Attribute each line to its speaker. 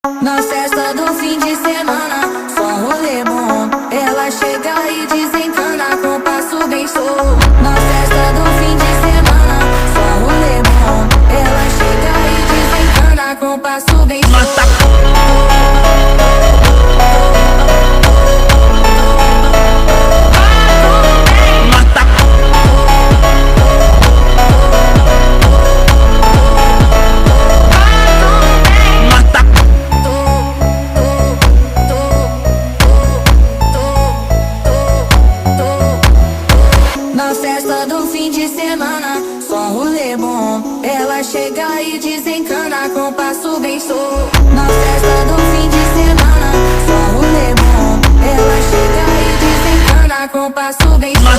Speaker 1: Na festa do fim de semana, só rolê bom. Ela chega e desencana com passo bem solto. Na festa do fim de semana, só rolê bom. Ela chega e desencana com passo bem solto. Na festa do fim de semana, só rolê bom. Ela chega e desencana com passo bem solto. Na festa do fim de semana, só rolê bom. Ela chega e desencana com passo bem solto.